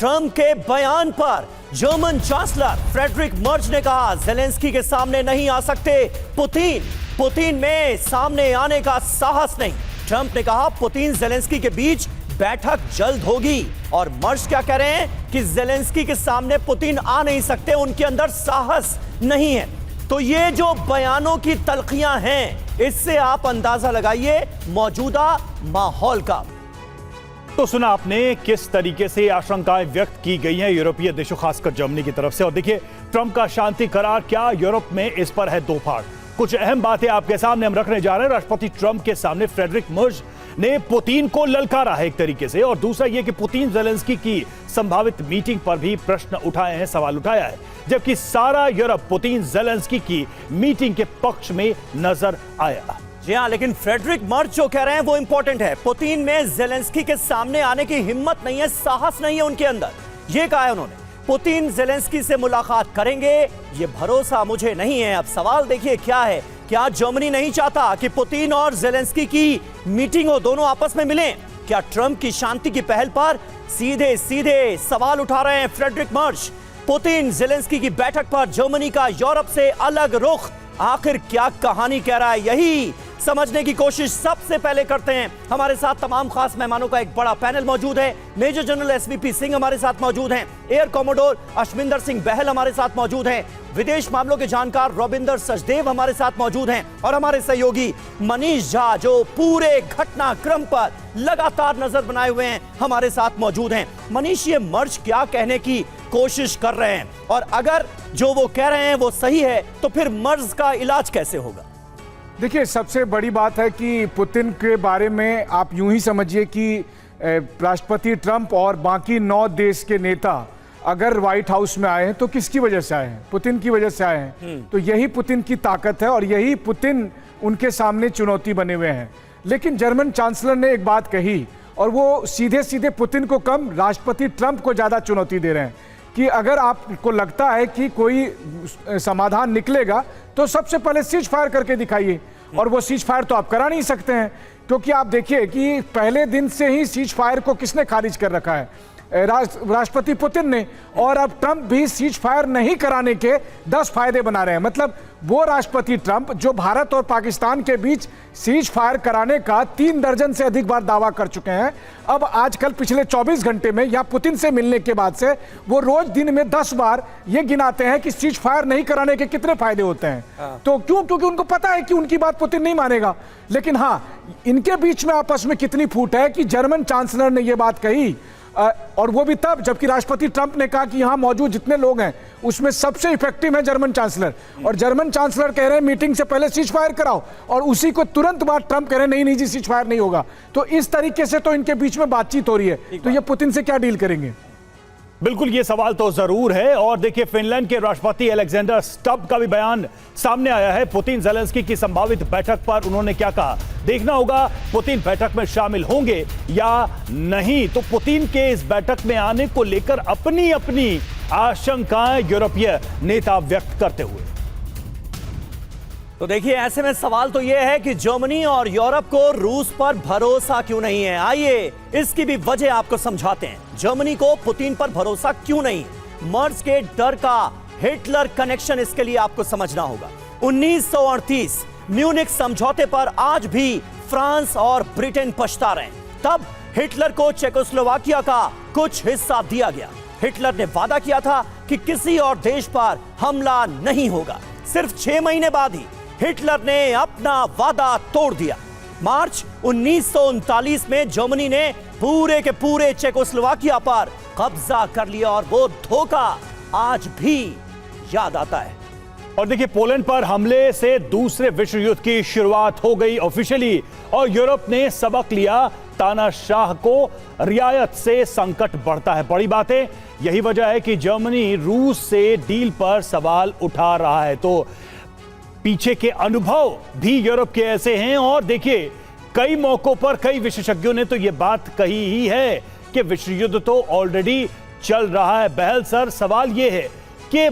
Trump के बयान पर जर्मन चांसलर फ्रेडरिक मर्ज ने कहा जेलेंस्की के सामने नहीं आ सकते पुतिन में सामने आने का साहस नहीं। ट्रंप ने कहा पुतिन जेलेंस्की के बीच बैठक जल्द होगी। और मर्ज क्या कह रहे हैं कि जेलेंस्की के सामने पुतिन आ नहीं सकते, उनके अंदर साहस नहीं है। तो ये जो बयानों की तलखियां हैं, इससे आप अंदाजा लगाइए मौजूदा माहौल का। तो सुना आपने किस तरीके से आशंकाएं व्यक्त की गई हैं यूरोपीय देशों खासकर जर्मनी की तरफ से। और देखिए ट्रंप का शांति करार क्या यूरोप में, इस पर है दो फाड़। कुछ अहम बातें आपके सामने हम रखने जा रहे हैं। राष्ट्रपति ट्रंप के सामने फ्रेडरिक मर्ज ने पुतिन को ललकारा है एक तरीके से, और दूसरा यह कि पुतिन जेलेंस्की की संभावित मीटिंग पर भी प्रश्न उठाए हैं, सवाल उठाया है, जबकि सारा यूरोप पुतिन जेलेंस्की की मीटिंग के पक्ष में नजर आया। जी हाँ, लेकिन फ्रेडरिक मर्ज जो कह रहे हैं वो इंपॉर्टेंट है। पुतिन में जेलेंस्की के सामने आने की हिम्मत नहीं है, साहस नहीं है उनके अंदर। ये कहा है उन्होंने, पुतिन जेलेंस्की से मुलाकात करेंगे, ये भरोसा मुझे नहीं है। अब सवाल देखिए क्या है, क्या जर्मनी नहीं चाहता कि पुतिन और जेलेंस्की की मीटिंग हो, दोनों आपस में मिलें? क्या ट्रंप की शांति की पहल पर सीधे सीधे सवाल उठा रहे हैं फ्रेडरिक मर्ज? पुतिन जेलेंस्की की बैठक पर जर्मनी का यूरोप से अलग रुख, आखिर क्या कहानी कह रहा है, यही समझने की कोशिश सबसे पहले करते हैं। हमारे साथ तमाम खास मेहमानों का एक बड़ा पैनल मौजूद है। मेजर जनरल एसवीपी सिंह हमारे साथ मौजूद हैं, एयर कॉमोडोर अशमिंदर सिंह बहल हमारे साथ मौजूद हैं, विदेश मामलों के जानकार रविंदर सचदेव हमारे साथ मौजूद हैं, और हमारे सहयोगी मनीष झा जो पूरे घटनाक्रम पर लगातार नजर बनाए हुए हैं, हमारे साथ मौजूद हैं। मनीष, ये मर्ज क्या कहने की कोशिश कर रहे हैं, और अगर जो वो कह रहे हैं वो सही है तो फिर मर्ज का इलाज कैसे होगा? देखिए, सबसे बड़ी बात है कि पुतिन के बारे में आप यूं ही समझिए कि राष्ट्रपति ट्रंप और बाकी 9 देश के नेता अगर व्हाइट हाउस में आए हैं तो किसकी वजह से आए हैं? पुतिन की वजह से आए हैं। तो यही पुतिन की ताकत है और यही पुतिन उनके सामने चुनौती बने हुए हैं। लेकिन जर्मन चांसलर ने एक बात कही, और वो सीधे सीधे पुतिन को कम, राष्ट्रपति ट्रंप को ज़्यादा चुनौती दे रहे हैं कि अगर आपको लगता है कि कोई समाधान निकलेगा तो सबसे पहले सीज फायर करके दिखाइए। और वो सीज फायर तो आप करा नहीं सकते हैं, क्योंकि आप देखिए कि पहले दिन से ही सीज फायर को किसने खारिज कर रखा है? राष्ट्रपति पुतिन ने। और अब ट्रंप भी सीज फायर नहीं कराने के 10 फायदे बना रहे हैं। मतलब वो राष्ट्रपति ट्रंप जो भारत और पाकिस्तान के बीच सीज फायर कराने का 3 दर्जन से अधिक बार दावा कर चुके हैं, अब आजकल पिछले 24 घंटे में या पुतिन से मिलने के बाद से वो रोज दिन में 10 बार ये गिनाते हैं कि सीज फायर नहीं कराने के कितने फायदे होते हैं। तो क्यों? क्योंकि उनको पता है कि उनकी बात पुतिन नहीं मानेगा। लेकिन हाँ, इनके बीच में आपस में कितनी फूट है कि जर्मन चांसलर ने यह बात कही, और वो भी तब जबकि राष्ट्रपति ट्रंप ने कहा कि यहां मौजूद जितने लोग हैं उसमें सबसे इफेक्टिव है जर्मन चांसलर, और जर्मन चांसलर कह रहे हैं मीटिंग से पहले सीज फायर कराओ, और उसी को तुरंत बाद ट्रंप कह रहे हैं नहीं नहीं जी सीज फायर नहीं होगा। तो इस तरीके से तो इनके बीच में बातचीत हो रही है। तो ये पुतिन से क्या डील करेंगे? बिल्कुल, ये सवाल तो जरूर है। और देखिए फिनलैंड के राष्ट्रपति अलेक्जेंडर स्टब का भी बयान सामने आया है पुतिन जेलेंस्की की संभावित बैठक पर। उन्होंने क्या कहा, देखना होगा पुतिन बैठक में शामिल होंगे या नहीं। तो पुतिन के इस बैठक में आने को लेकर अपनी अपनी आशंकाएं यूरोपीय नेता व्यक्त करते हुए। तो देखिए, ऐसे में सवाल तो यह है कि जर्मनी और यूरोप को रूस पर भरोसा क्यों नहीं है। आइए इसकी भी वजह आपको समझाते हैं। जर्मनी को पुतिन पर भरोसा क्यों नहीं? मर्ज के डर का हिटलर कनेक्शन इसके लिए आपको समझना होगा। 1938 म्यूनिख समझौते पर आज भी फ्रांस और ब्रिटेन पछता रहे। तब हिटलर को चेकोस्लोवाकिया का कुछ हिस्सा दिया गया। हिटलर ने वादा किया था कि किसी और देश पर हमला नहीं होगा। सिर्फ 6 महीने बाद ही हिटलर ने अपना वादा तोड़ दिया। मार्च 1939 में जर्मनी ने पूरे के पूरे चेकोस्लोवाकिया पर कब्जा कर लिया, और वो धोखा आज भी याद आता है। और देखिए पोलैंड पर हमले से दूसरे विश्व युद्ध की शुरुआत हो गई ऑफिशियली, और यूरोप ने सबक लिया। तानाशाह को रियायत से संकट बढ़ता है। बड़ी बात है, यही वजह है कि जर्मनी रूस से डील पर सवाल उठा रहा है। तो पीछे के अनुभव भी यूरोप के ऐसे हैं। और देखिए कई मौकों पर कई विशेषज्ञों ने तो यह बात कही ही है कि विश्व युद्ध तो ऑलरेडी चल रहा है। बहल सर, सवाल यह है कि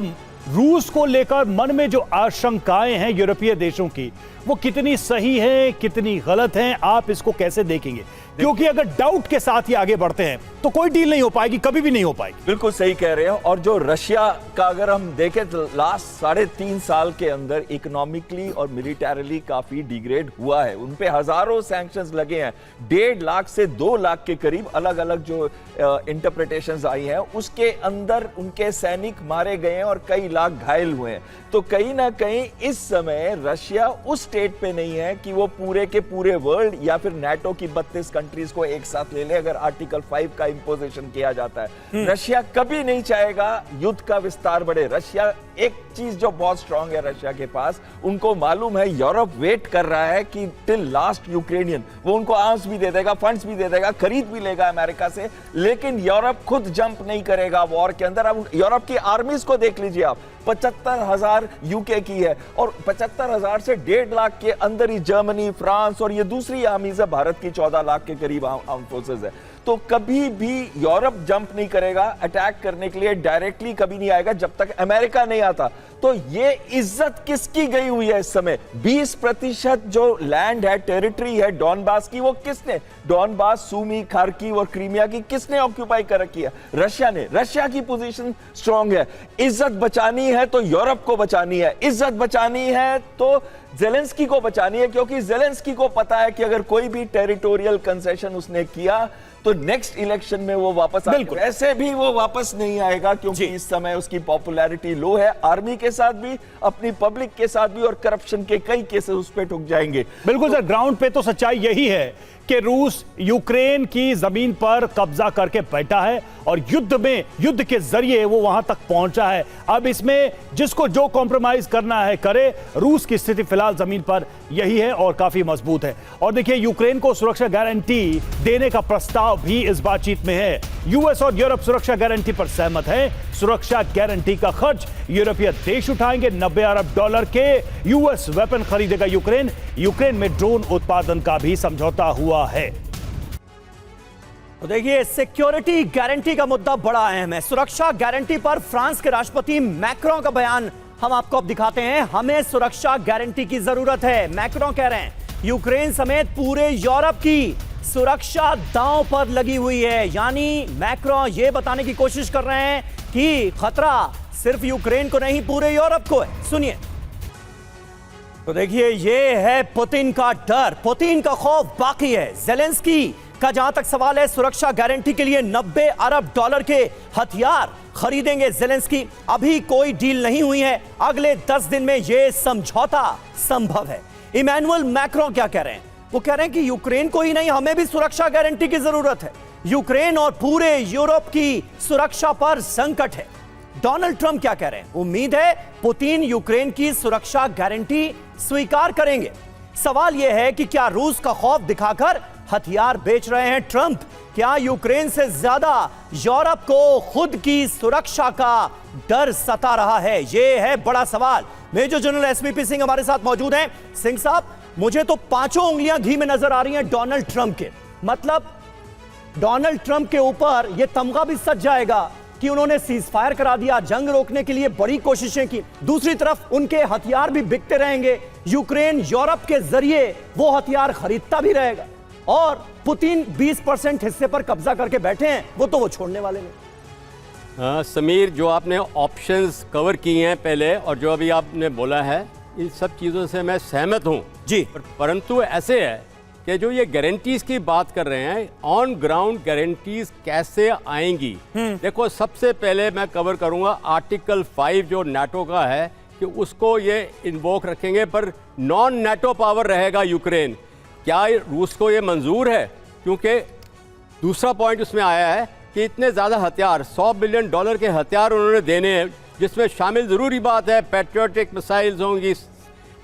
रूस को लेकर मन में जो आशंकाएं हैं यूरोपीय देशों की, वो कितनी सही हैं, कितनी गलत हैं? आप इसको कैसे देखेंगे? क्योंकि अगर डाउट के साथ ही आगे बढ़ते हैं तो कोई डील नहीं हो पाएगी, कभी भी नहीं हो पाएगी। बिल्कुल सही कह रहे हो। और जो रशिया का अगर हम देखें तो लास्ट 3.5 साल के अंदर इकोनॉमिकली और मिलिटरीली काफी डिग्रेड हुआ है। उन पे हजारों सैंक्शंस लगे हैं, 1.5 लाख से 2 लाख के करीब अलग अलग जो इंटरप्रिटेशंस आई हैं, उसके अंदर उनके सैनिक मारे गए हैं और कई लाख घायल हुए हैं। तो कहीं ना कहीं इस समय रशिया उस स्टेट पे नहीं है कि वो पूरे के पूरे वर्ल्ड या फिर नाटो की 32 कंट्रीज को एक साथ ले ले अगर आर्टिकल 5 का इंपोजिशन किया जाता है। रशिया कभी नहीं चाहेगा युद्ध का विस्तार बढ़े। रशिया, एक चीज जो बहुत स्ट्रांग है रशिया के पास, उनको मालूम है यूरोप वेट कर रहा है कि टिल लास्ट यूक्रेनियन वो उनको आर्म्स भी दे देगा, फंड्स भी दे देगा, खरीद भी लेगा अमेरिका से, लेकिन यूरोप खुद जंप नहीं करेगा वॉर के अंदर। अब यूरोप की आर्मीज को देख लीजिए आप, 75,000 यूके की है और 75,000 से 1.5 लाख के अंदर ही जर्मनी, फ्रांस और ये दूसरी आर्मीज है, भारत की 14 लाख के करीब आर्म फोर्सेस है। तो कभी भी यूरोप जंप नहीं करेगा अटैक करने के लिए डायरेक्टली, कभी नहीं आएगा जब तक अमेरिका नहीं आता। तो ये इज्जत किसकी गई हुई है इस समय? 20% जो लैंड है, टेरिटरी है डॉनबास की, वो किसने, डॉनबास, सूमी, खार्किव और क्रीमिया की किसने ऑक्यूपाई कर रखी है? रशिया ने। रशिया की पोजीशन स्ट्रांग है। इज्जत बचानी है तो यूरोप को बचानी है, इज्जत बचानी है तो ज़ेलेंस्की को बचानी है, क्योंकि ज़ेलेंस्की को पता है कि अगर कोई भी टेरिटोरियल कंसेशन उसने किया तो नेक्स्ट इलेक्शन में वो वापस बिल्कुल ऐसे भी वो वापस नहीं आएगा, क्योंकि इस समय उसकी पॉपुलैरिटी लो है, आर्मी के साथ भी, अपनी पब्लिक के साथ भी, और करप्शन के कई केसेस उस पे ठुक जाएंगे। बिल्कुल सर, ग्राउंड पे तो सच्चाई यही है कि रूस यूक्रेन की जमीन पर कब्जा करके बैठा है और युद्ध के जरिए वो वहां तक पहुंचा है। अब इसमें जिसको जो कॉम्प्रोमाइज करना है करे। रूस की स्थिति फिलहाल जमीन पर यही है और काफी मजबूत है। और देखिए, यूक्रेन को सुरक्षा गारंटी देने का प्रस्ताव भी इस बातचीत में है। यूएस और यूरोप सुरक्षा गारंटी पर सहमत है। सुरक्षा गारंटी का खर्च यूरोपीय देश उठाएंगे। $90 अरब के यूएस वेपन खरीदेगा यूक्रेन। यूक्रेन में ड्रोन उत्पादन का भी समझौता हुआ है। तो देखिए, सिक्योरिटी गारंटी का मुद्दा बड़ा अहम है। सुरक्षा गारंटी पर फ्रांस के राष्ट्रपति मैक्रों का बयान हम आपको अब दिखाते हैं। हमें सुरक्षा गारंटी की जरूरत है, मैक्रों कह रहे हैं। यूक्रेन समेत पूरे यूरोप की सुरक्षा दांव पर लगी हुई है। यानी मैक्रों ये बताने की कोशिश कर रहे हैं कि खतरा सिर्फ यूक्रेन को नहीं, पूरे यूरोप को है। सुनिए। तो देखिए, ये है पुतिन का डर, पुतिन का खौफ बाकी है। ज़ेलेंस्की का जहां तक सवाल है, सुरक्षा गारंटी के लिए $90 अरब के हथियार खरीदेंगे ज़ेलेंस्की। अभी कोई डील नहीं हुई है, अगले 10 दिन में यह समझौता संभव है। इमैनुअल मैक्रों क्या कह रहे हैं? वो कह रहे हैं कि यूक्रेन को ही नहीं, हमें भी सुरक्षा गारंटी की जरूरत है। यूक्रेन और पूरे यूरोप की सुरक्षा पर संकट है। डोनाल्ड ट्रंप क्या कह रहे हैं? उम्मीद है पुतिन यूक्रेन की सुरक्षा गारंटी स्वीकार करेंगे। सवाल यह है कि क्या रूस का खौफ दिखाकर हथियार बेच रहे हैं ट्रंप? क्या यूक्रेन से ज्यादा यूरोप को खुद की सुरक्षा का डर सता रहा है? यह है बड़ा सवाल। मेजर जनरल एसपीपी सिंह हमारे साथ मौजूद हैं। सिंह साहब, मुझे तो 5 उंगलियां घी में नजर आ रही हैं डोनाल्ड ट्रंप के। मतलब डोनाल्ड ट्रंप के ऊपर यह तमगा भी सज जाएगा कि उन्होंने सीज फायर करा दिया, जंग रोकने के लिए बड़ी कोशिशें की। दूसरी तरफ उनके हथियार भी बिकते रहेंगे, यूक्रेन यूरोप के जरिए वो हथियार खरीदता भी रहेगा, और पुतिन 20% हिस्से पर कब्जा करके बैठे हैं, वो छोड़ने वाले नहीं। समीर, जो आपने ऑप्शंस कवर किए हैं पहले और जो अभी आपने बोला है, इन सब चीज़ों से मैं सहमत हूँ जी। परंतु ऐसे है कि जो ये गारंटीज की बात कर रहे हैं, ऑन ग्राउंड गारंटीज कैसे आएंगी? देखो, सबसे पहले मैं कवर करूंगा आर्टिकल 5 जो नाटो का है, कि उसको ये इन्वोक रखेंगे, पर नॉन नाटो पावर रहेगा यूक्रेन। क्या रूस को ये मंजूर है? क्योंकि दूसरा पॉइंट उसमें आया है कि इतने ज़्यादा हथियार, $100 बिलियन के हथियार उन्होंने देने हैं, जिसमें शामिल ज़रूरी बात है पैट्रियोटिक मिसाइल्स होंगी,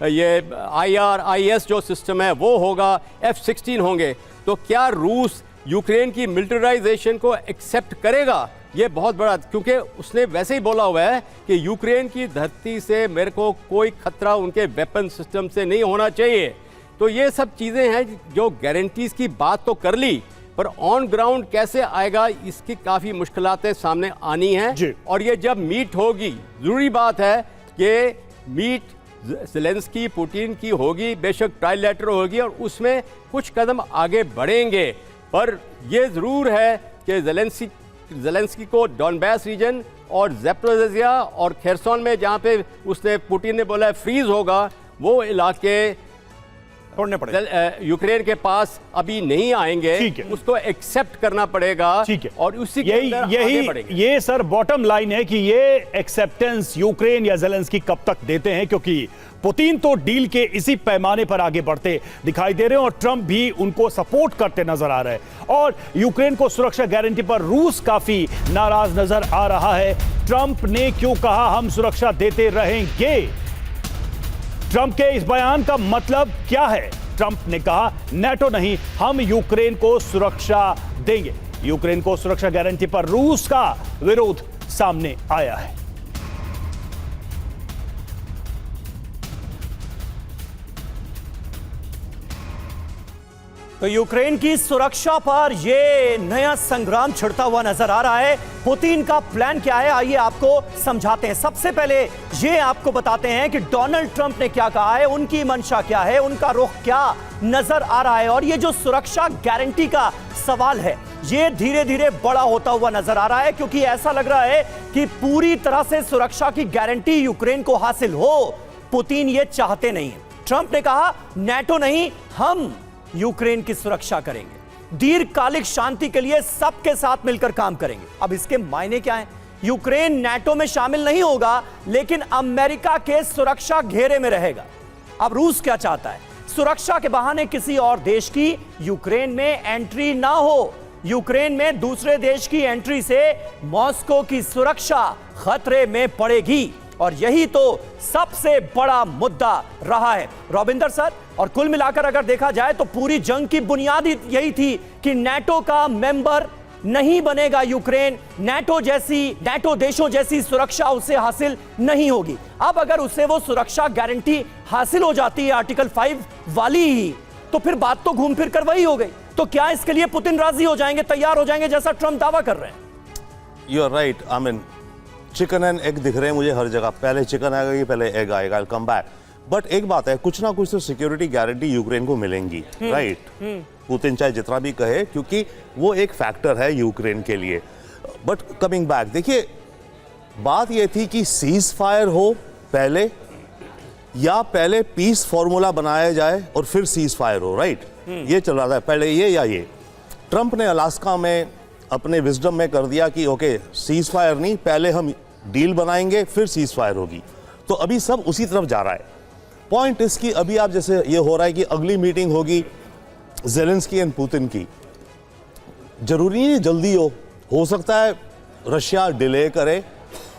ये IRIS जो सिस्टम है वो होगा, F-16 होंगे। तो क्या रूस यूक्रेन की मिलिटराइजेशन को एक्सेप्ट करेगा? ये बहुत बड़ा, क्योंकि उसने वैसे ही बोला हुआ है कि यूक्रेन की धरती से मेरे को कोई खतरा उनके वेपन सिस्टम से नहीं होना चाहिए। तो ये सब चीज़ें हैं जो गारंटीज़ की बात तो कर ली, पर ऑन ग्राउंड कैसे आएगा इसकी काफ़ी मुश्किलातें सामने आनी हैं। और ये जब मीट होगी, ज़रूरी बात है कि मीट ज़ेलेंस्की पुतिन की होगी, बेशक ट्राइलेटरल होगी और उसमें कुछ कदम आगे बढ़ेंगे, पर यह जरूर है कि ज़ेलेंस्की को डॉनबास रीजन और ज़ैपोरिज़िया और खेरसोन में जहां पे उसने पुतिन ने बोला फ्रीज होगा, वो इलाके छोड़ने पड़ेंगे। यूक्रेन के पास अभी नहीं आएंगे। ठीक है। उसको एक्सेप्ट करना पड़ेगा। ठीक है। और उसी के अंदर आगे बढ़ेंगे। ये सर बॉटम लाइन है कि ये एक्सेप्टेंस यूक्रेन या ज़ेलेंस्की कब तक देते हैं, क्योंकि पुतिन तो डील के इसी पैमाने पर आगे बढ़ते दिखाई दे रहे हैं और ट्रंप भी उनको सपोर्ट करते नजर आ रहे हैं। और यूक्रेन को सुरक्षा गारंटी पर रूस काफी नाराज नजर आ रहा है। ट्रंप ने क्यों कहा हम सुरक्षा देते रहेंगे? ट्रंप के इस बयान का मतलब क्या है? ट्रंप ने कहा नाटो नहीं, हम यूक्रेन को सुरक्षा देंगे। यूक्रेन को सुरक्षा गारंटी पर रूस का विरोध सामने आया है। तो यूक्रेन की सुरक्षा पर यह नया संग्राम छिड़ता हुआ नजर आ रहा है। पुतिन का प्लान क्या है, आइए आपको समझाते हैं। सबसे पहले ये आपको बताते हैं कि डोनाल्ड ट्रंप ने क्या कहा है, उनकी मंशा क्या है, उनका रुख क्या नजर आ रहा है। और ये जो सुरक्षा गारंटी का सवाल है, ये धीरे धीरे बड़ा होता हुआ नजर आ रहा है, क्योंकि ऐसा लग रहा है कि पूरी तरह से सुरक्षा की गारंटी यूक्रेन को हासिल हो, पुतिन ये चाहते नहीं है। ट्रंप ने कहा नाटो नहीं, हम यूक्रेन की सुरक्षा करेंगे, दीर्घकालिक शांति के लिए सबके साथ मिलकर काम करेंगे। अब इसके मायने क्या हैं? यूक्रेन नाटो में शामिल नहीं होगा, लेकिन अमेरिका के सुरक्षा घेरे में रहेगा। अब रूस क्या चाहता है? सुरक्षा के बहाने किसी और देश की यूक्रेन में एंट्री ना हो। यूक्रेन में दूसरे देश की एंट्री से मॉस्को की सुरक्षा खतरे में पड़ेगी, और यही तो सबसे बड़ा मुद्दा रहा है रविंदर सर। और कुल मिलाकर अगर देखा जाए तो पूरी जंग की बुनियाद यही थी कि नाटो का मेंबर नहीं बनेगा यूक्रेन, नाटो देशों जैसी सुरक्षा उसे हासिल नहीं होगी। अब अगर उसे वो सुरक्षा गारंटी हासिल हो जाती है आर्टिकल 5 वाली ही, तो फिर बात तो घूम फिर कर वही हो गई। तो क्या इसके लिए पुतिन राजी हो जाएंगे, तैयार हो जाएंगे, जैसा ट्रंप दावा कर रहे हैं? You are right. I mean chicken and egg दिख रहे हैं मुझे हर जगह। पहले चिकन आएगा, पहले एग आएगा, I will come back. But एक बात है, कुछ ना कुछ तो सिक्योरिटी गारंटी यूक्रेन को मिलेंगी, राइट? पुतिन चाहे जितना भी कहे, क्योंकि वो एक फैक्टर है यूक्रेन के लिए। बट कमिंग बैक, देखिए बात ये थी कि सीज फायर हो पहले, या पहले पीस फॉर्मूला बनाया जाए और फिर सीज फायर हो, राइट? ये चल रहा था पहले, ये या ये। ट्रंप ने अलास्का में अपने विजडम में कर दिया कि ओके सीज फायर नहीं, पहले हम डील बनाएंगे फिर सीज फायर होगी। तो अभी सब उसी तरफ जा रहा है। पॉइंट इसकी, अभी आप जैसे ये हो रहा है कि अगली मीटिंग होगी ज़ेलेंस्की एंड पुतिन की, जरूरी नहीं जल्दी हो सकता है रशिया डिले करे,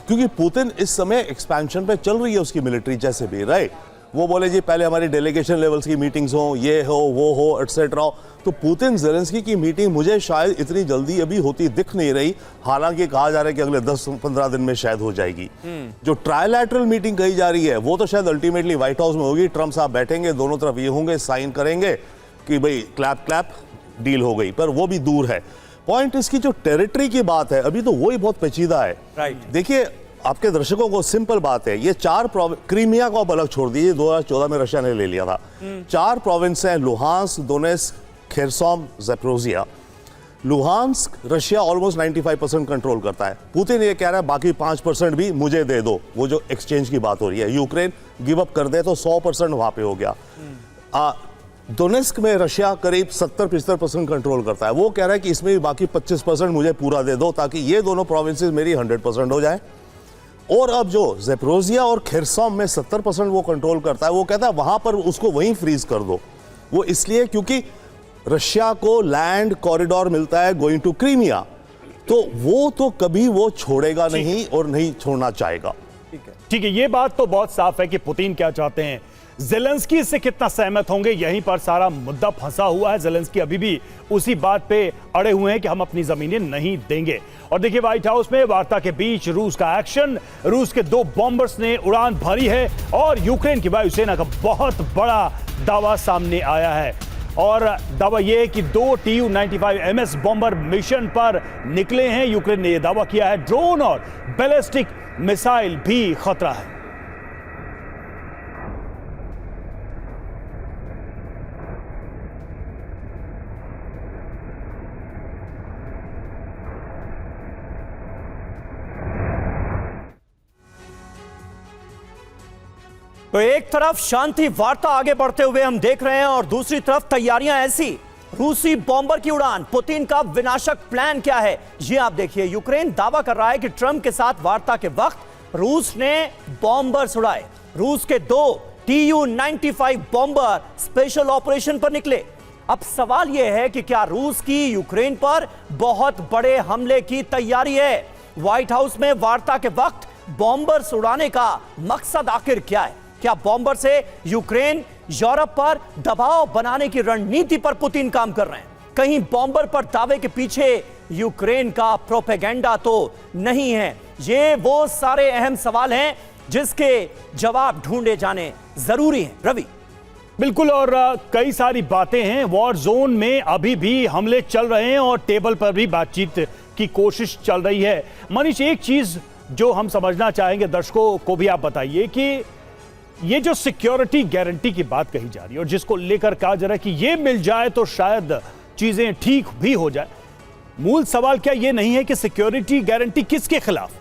क्योंकि पुतिन इस समय एक्सपेंशन पे चल रही है उसकी मिलिट्री जैसे भी, राइट? वो बोले जी पहले हमारी डेलीगेशन लेवल्स की मीटिंग्स हो, ये हो वो हो एटसेट्रा। तो पुतिन ज़ेलेंस्की की मीटिंग मुझे शायद इतनी जल्दी अभी होती दिख नहीं रही, हालांकि कहा जा रहा है कि अगले 10-15 दिन में शायद हो जाएगी। जो ट्रायलैटरल मीटिंग कही जा रही है वो तो शायद अल्टीमेटली व्हाइट हाउस में होगी। ट्रंप साहब बैठेंगे, दोनों तरफ ये होंगे, साइन करेंगे कि भाई क्लैप क्लैप डील हो गई, पर वो भी दूर है। पॉइंट इसकी जो टेरिटरी की बात है, अभी तो वही बहुत पेचीदा है, राइट? देखिए आपके दर्शकों को सिंपल बात है, ये 4 क्रीमिया को आप अलग छोड़ दीजिए, 2014 में रशिया ने ले लिया था। 4 प्रोविंस हैं, Luhansk, Donetsk, Kherson, Zaporizhzhia. Luhansk Russia almost 95% control करता है। पुतिन ये कह रहा है बाकी 5% भी मुझे दे दो, वो जो एक्सचेंज की बात हो रही है। यूक्रेन गिव अप कर दे तो 100% वहां पे हो गया। दोनेत्स्क में रशिया करीब 70-75% कंट्रोल करता है। वो कह रहा है कि इसमें भी बाकी 25% मुझे पूरा दे दो, ताकि ये दोनों प्रोविंसेस मेरी 100% हो जाए। और अब जो ज़ैपोरिज़िया और खेरसोन में 70% वो कंट्रोल करता है, वो कहता है वहां पर उसको वहीं फ्रीज कर दो। वो इसलिए क्योंकि रशिया को लैंड कॉरिडोर मिलता है गोइंग टू क्रीमिया, तो वो तो कभी वो छोड़ेगा नहीं और नहीं छोड़ना चाहेगा। ठीक है, ये बात तो बहुत साफ है कि पुतिन क्या चाहते हैं। ज़ेलेंस्की से कितना सहमत होंगे, यहीं पर सारा मुद्दा फंसा हुआ है। ज़ेलेंस्की अभी भी उसी बात पे अड़े हुए हैं कि हम अपनी जमीनें नहीं देंगे। और देखिए व्हाइट हाउस में वार्ता के बीच रूस का एक्शन, रूस के 2 बॉम्बर्स ने उड़ान भरी है और यूक्रेन की वायुसेना का बहुत बड़ा दावा सामने आया है। और दावा यह है कि 2 Tu-95MS बॉम्बर मिशन पर निकले हैं। यूक्रेन ने यह दावा किया है ड्रोन और बैलिस्टिक मिसाइल भी खतरा है। तो एक तरफ शांति वार्ता आगे बढ़ते हुए हम देख रहे हैं और दूसरी तरफ तैयारियां ऐसी, रूसी बॉम्बर की उड़ान, पुतिन का विनाशक प्लान क्या है ये आप देखिए। यूक्रेन दावा कर रहा है कि ट्रंप के साथ वार्ता के वक्त रूस ने बॉम्बर्स उड़ाए। रूस के 2 Tu-95 बॉम्बर स्पेशल ऑपरेशन पर निकले। अब सवाल यह है कि क्या रूस की यूक्रेन पर बहुत बड़े हमले की तैयारी है? व्हाइट हाउस में वार्ता के वक्त बॉम्बर्स उड़ाने का मकसद आखिर क्या है? क्या बॉम्बर से यूक्रेन यूरोप पर दबाव बनाने की रणनीति पर पुतिन काम कर रहे हैं? कहीं बॉम्बर पर दावे के पीछे यूक्रेन का प्रोपेगेंडा तो नहीं है? ये वो सारे अहम सवाल हैं जिसके जवाब ढूंढे जाने जरूरी हैं। रवि, बिल्कुल, और कई सारी बातें हैं। वॉर जोन में अभी भी हमले चल रहे हैं और टेबल पर भी बातचीत की कोशिश चल रही है। मनीष, एक चीज जो हम समझना चाहेंगे, दर्शकों को भी आप बताइए कि ये जो सिक्योरिटी गारंटी की बात कही जा रही है और जिसको लेकर कहा जा रहा है कि ये मिल जाए तो शायद चीजें ठीक भी हो जाए, मूल सवाल क्या ये नहीं है कि सिक्योरिटी गारंटी किसके खिलाफ?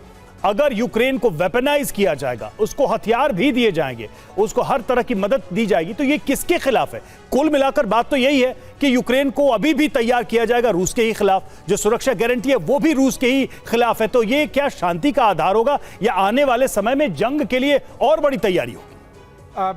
अगर यूक्रेन को वेपनाइज किया जाएगा, उसको हथियार भी दिए जाएंगे, उसको हर तरह की मदद दी जाएगी, तो ये किसके खिलाफ है? कुल मिलाकर बात तो यही है कि यूक्रेन को अभी भी तैयार किया जाएगा रूस के ही खिलाफ। जो सुरक्षा गारंटी है वो भी रूस के ही खिलाफ है। तो ये क्या शांति का आधार होगा या आने वाले समय में जंग के लिए और बड़ी तैयारी होगी?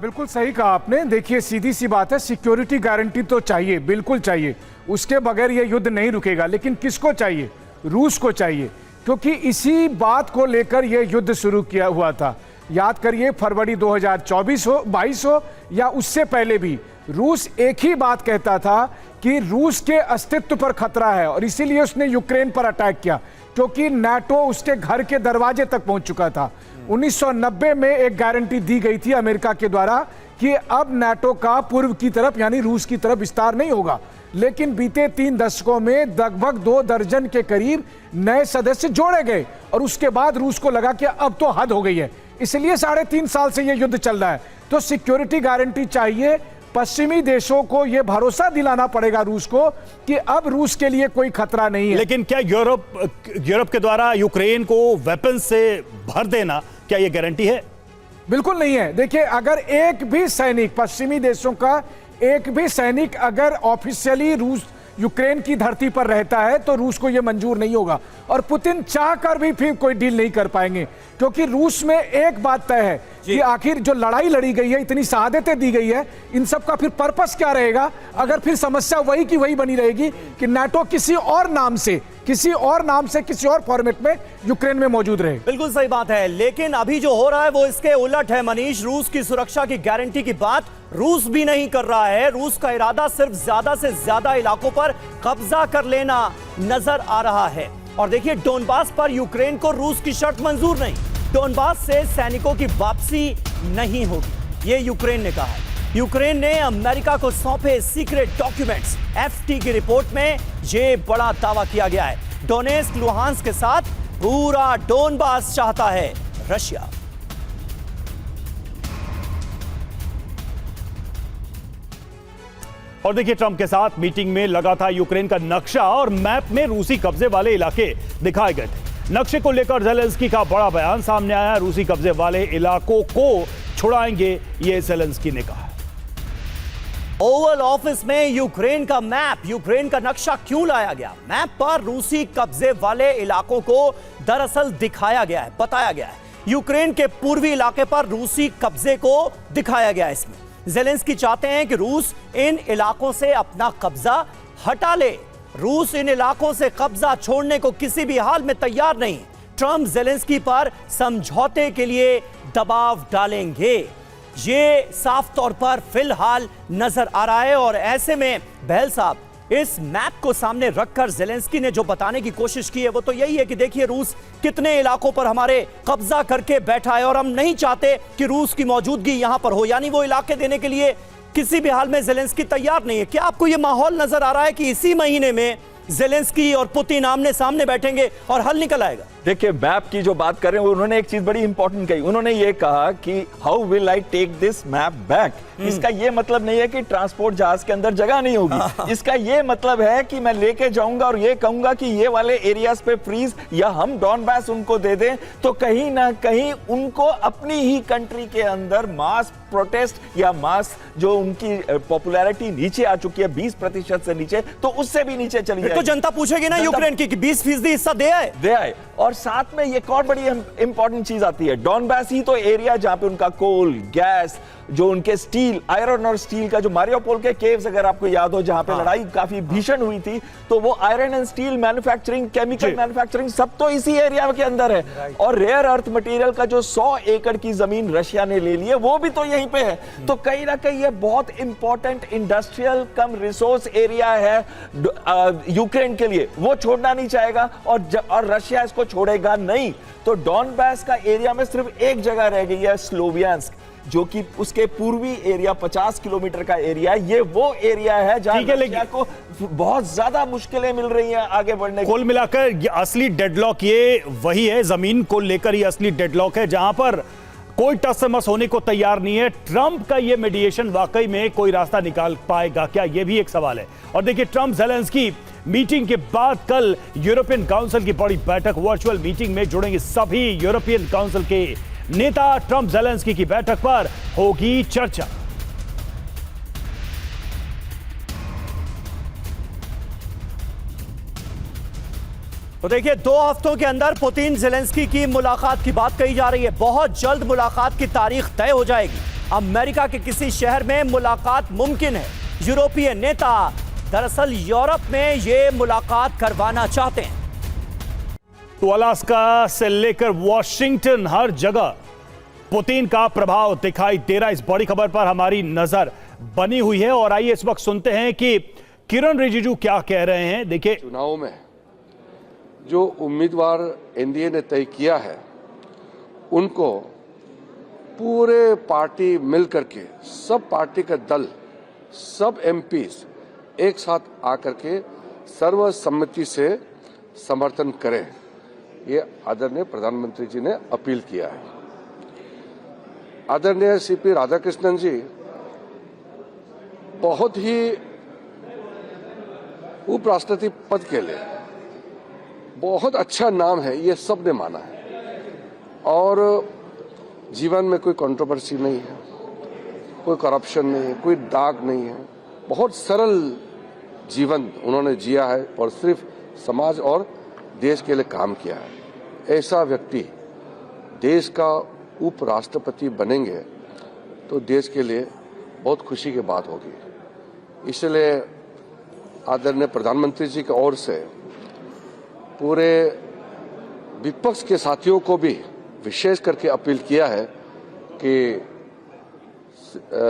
बिल्कुल सही कहा आपने। देखिए, सीधी सी बात है, सिक्योरिटी गारंटी तो चाहिए, बिल्कुल चाहिए, उसके बगैर ये युद्ध नहीं रुकेगा। लेकिन किसको चाहिए? रूस को चाहिए, क्योंकि इसी बात को लेकर यह युद्ध शुरू किया हुआ था। याद करिए, फरवरी 2022 हो या उससे पहले भी रूस एक ही बात कहता था कि रूस के अस्तित्व पर खतरा है और इसीलिए उसने यूक्रेन पर अटैक किया, क्योंकि नाटो उसके घर के दरवाजे तक पहुंच चुका था। 1990 में एक गारंटी दी गई थी अमेरिका के द्वारा कि अब नाटो का पूर्व की तरफ यानी रूस की तरफ विस्तार नहीं होगा। लेकिन बीते 3 दशकों में लगभग 2 दर्जन के करीब नए सदस्य जोड़े गए और उसके बाद रूस को लगा कि अब तो हद हो गई है, इसलिए 3.5 साल से यह युद्ध चल रहा है। तो सिक्योरिटी गारंटी चाहिए। पश्चिमी देशों को यह भरोसा दिलाना पड़ेगा रूस को कि अब रूस के लिए कोई खतरा नहीं है। लेकिन क्या यूरोप के द्वारा यूक्रेन को वेपन से भर देना, क्या यह गारंटी है? बिल्कुल नहीं है। देखिए, अगर एक भी सैनिक, पश्चिमी देशों का एक भी सैनिक अगर ऑफिशियली रूस यूक्रेन की धरती पर रहता है तो रूस को यह मंजूर नहीं होगा और पुतिन चाहकर भी फिर कोई डील नहीं कर पाएंगे, क्योंकि रूस में एक बात तय है कि आखिर जो लड़ाई लड़ी गई है, इतनी शहादतें दी गई है, इन सब का फिर पर्पस क्या रहेगा अगर फिर समस्या वही की वही बनी रहेगी कि नाटो किसी और नाम से किसी और फॉर्मेट में यूक्रेन में मौजूद रहे। बिल्कुल सही बात है, लेकिन अभी जो हो रहा है वो इसके उलट है। मनीष, रूस की सुरक्षा की गारंटी की बात रूस भी नहीं कर रहा है। रूस का इरादा सिर्फ ज्यादा से ज्यादा इलाकों पर कब्जा कर लेना नजर आ रहा है। और देखिए, डोनबास पर यूक्रेन को रूस की शर्त मंजूर नहीं, डोनबास से सैनिकों की वापसी नहीं होगी, ये यूक्रेन ने कहा है। यूक्रेन ने अमेरिका को सौंपे सीक्रेट डॉक्यूमेंट्स। एफटी की रिपोर्ट में यह बड़ा दावा किया गया है। डोनेस्क, लुहांस्क के साथ पूरा डोनबास चाहता है रशिया। और देखिए, ट्रंप के साथ मीटिंग में लगा था यूक्रेन का नक्शा और मैप में रूसी कब्जे वाले इलाके दिखाए गए थे। नक्शे को लेकर ज़ेलेंस्की का बड़ा बयान सामने आया। रूसी कब्जे वाले इलाकों को छुड़ाएंगे, ये ज़ेलेंस्की ने कहा। ओवल ऑफिस में यूक्रेन का मैप, यूक्रेन का नक्शा क्यों लाया गया? मैप पर रूसी कब्जे वाले इलाकों को दरअसल दिखाया गया है, बताया गया है। यूक्रेन के पूर्वी इलाके पर रूसी कब्जे को दिखाया गया है। इसमें ज़ेलेंस्की चाहते हैं कि रूस इन इलाकों से अपना कब्जा हटा ले। रूस इन इलाकों से कब्जा छोड़ने को किसी भी हाल में तैयार नहीं। ट्रंप ज़ेलेंस्की पर समझौते के लिए दबाव डालेंगे, ये साफ तौर पर फिलहाल नजर आ रहा है। और ऐसे में बहल साहब, इस मैप को सामने रखकर ज़ेलेंस्की ने जो बताने की कोशिश की है वो तो यही है कि देखिए, रूस कितने इलाकों पर हमारे कब्जा करके बैठा है और हम नहीं चाहते कि रूस की मौजूदगी यहां पर हो। यानी वो इलाके देने के लिए किसी भी हाल में ज़ेलेंस्की तैयार नहीं है। क्या आपको यह माहौल नजर आ रहा है कि इसी महीने में ज़ेलेंस्की और पुतिन आमने सामने बैठेंगे और हल निकल आएगा? देखिए, मैप की जो बात कर रहे हैं, उन्होंने एक चीज बड़ी इंपॉर्टेंट कही। उन्होंने ये कहा कि how will I take this map back. इसका ये मतलब नहीं है कि ट्रांसपोर्ट जहाज के अंदर जगह नहीं होगी। इसका ये मतलब है कि मैं लेके जाऊंगा और ये कहूंगा कि ये वाले एरियाज पे फ्रीज या हम डॉनबास उनको दे दें, तो कहीं ना कहीं उनको अपनी ही कंट्री के अंदर मास प्रोटेस्ट या मास जो उनकी पॉपुलैरिटी नीचे आ चुकी है 20% से नीचे, तो उससे भी नीचे चली फिर जाएगी। तो जनता पूछेगी ना यूक्रेन की कि 20% हिस्सा दे आए। और साथ में एक और बड़ी इंपॉर्टेंट चीज आती है, डॉनबास ही तो एरिया जहां पे उनका कोल, गैस, जो उनके स्टील, आयरन और स्टील का जो मारियोपोल के केव्स अगर आपको याद हो, जहां पे लड़ाई काफी भीषण हुई थी, तो वो iron and steel manufacturing, chemical manufacturing सब तो इसी एरिया के अंदर है। और रेयर अर्थ मटेरियल का जो 100 एकड़ की जमीन रशिया ने ले ली है, वो भी तो यहीं पे है। तो कहीं ना कहीं ये बहुत इंपॉर्टेंट इंडस्ट्रियल कम रिसोर्स एरिया है यूक्रेन के लिए, वो छोड़ना नहीं चाहेगा और रशिया इसको छोड़ेगा नहीं। तो डॉनबास का एरिया में सिर्फ एक जगह रह गई है, स्लोवियांस्क, जो कि उसके पूर्वी एरिया 50 किलोमीटर का एरिया, ये वो एरिया है जहां रशिया को बहुत ज्यादा मुश्किलें मिल रही हैं आगे बढ़ने की। कुल मिलाकर ये असली डेडलॉक ये वही है, जमीन को लेकर ये असली डेडलॉक है, जहां पर कोई टस मस होने को तैयार नहीं है। ट्रंप का ये मीडिएशन वाकई में कोई रास्ता निकाल पाएगा क्या, ये भी एक सवाल है। और देखिए, ट्रंप ज़ेलेंस्की मीटिंग के बाद कल यूरोपियन काउंसिल की बड़ी बैठक, वर्चुअल मीटिंग में जुड़ेंगे सभी यूरोपियन काउंसिल के नेता। ट्रंप ज़ेलेंस्की की बैठक पर होगी चर्चा। तो देखिए, 2 हफ्तों के अंदर पुतिन ज़ेलेंस्की की मुलाकात की बात कही जा रही है। बहुत जल्द मुलाकात की तारीख तय हो जाएगी। अमेरिका के किसी शहर में मुलाकात मुमकिन है। यूरोपीय नेता दरअसल यूरोप में ये मुलाकात करवाना चाहते हैं। तो अलास्का से लेकर वॉशिंगटन, हर जगह पुतिन का प्रभाव दिखाई दे रहा है। इस बड़ी खबर पर हमारी नजर बनी हुई है और आइए इस वक्त सुनते हैं कि किरण रिजिजू क्या कह रहे हैं। देखिए, चुनाव में जो उम्मीदवार एनडीए ने तय किया है, उनको पूरे पार्टी मिलकर के, सब पार्टी का दल, सब एमपीज एक साथ आकर के सर्वसम्मति से समर्थन करें, ये आदरणीय प्रधानमंत्री जी ने अपील किया है। आदरणीय सीपी राधाकृष्णन जी बहुत ही उपराष्ट्रपति पद के लिए बहुत अच्छा नाम है, ये सब ने माना है। और जीवन में कोई कंट्रोवर्सी नहीं है, कोई करप्शन नहीं है, कोई दाग नहीं है, बहुत सरल जीवन उन्होंने जिया है और सिर्फ समाज और देश के लिए काम किया है। ऐसा व्यक्ति देश का उपराष्ट्रपति बनेंगे तो देश के लिए बहुत खुशी की बात होगी। इसलिए आदरणीय प्रधानमंत्री जी की ओर से पूरे विपक्ष के साथियों को भी विशेष करके अपील किया है कि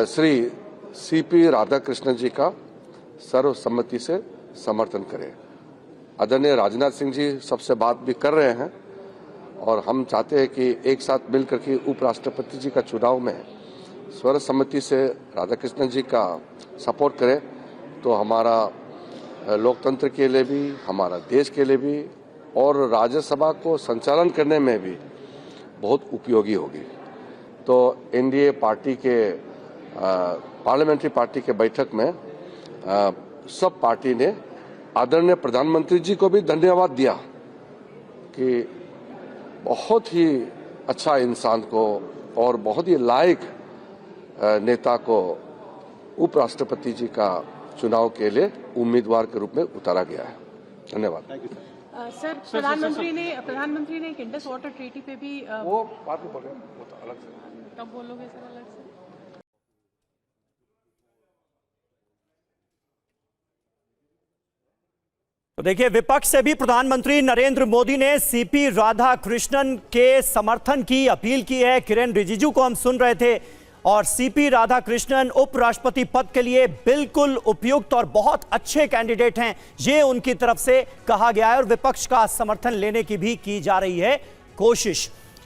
श्री सीपी राधाकृष्णन जी का सर्वसम्मति से समर्थन करें। आदरणीय राजनाथ सिंह जी सबसे बात भी कर रहे हैं और हम चाहते हैं कि एक साथ मिलकर के उपराष्ट्रपति जी का चुनाव में सर्वसम्मति से राधाकृष्णन जी का सपोर्ट करें, तो हमारा लोकतंत्र के लिए भी, हमारा देश के लिए भी और राज्यसभा को संचालन करने में भी बहुत उपयोगी होगी। तो एनडीए पार्टी के पार्लियामेंट्री पार्टी के बैठक में सब पार्टी ने आदरणीय प्रधानमंत्री जी को भी धन्यवाद दिया कि बहुत ही अच्छा इंसान को और बहुत ही लायक नेता को उपराष्ट्रपति जी का चुनाव के लिए उम्मीदवार के रूप में उतारा गया है। धन्यवाद। सर, प्रधानमंत्री ने इंडस वाटर ट्रीटी पे भी वो बात में बोले, वो तो अलग से कब बोलोगे सर, अलग से? तो देखिए, विपक्ष से भी प्रधानमंत्री नरेंद्र मोदी ने सीपी राधाकृष्णन के समर्थन की अपील की है। किरण रिजिजू को हम सुन रहे थे और सीपी राधाकृष्णन उपराष्ट्रपति पद के लिए बिल्कुल उपयुक्त और बहुत अच्छे कैंडिडेट हैं, ये उनकी तरफ से कहा गया है और विपक्ष का समर्थन लेने की भी की जा रही है कोशिश।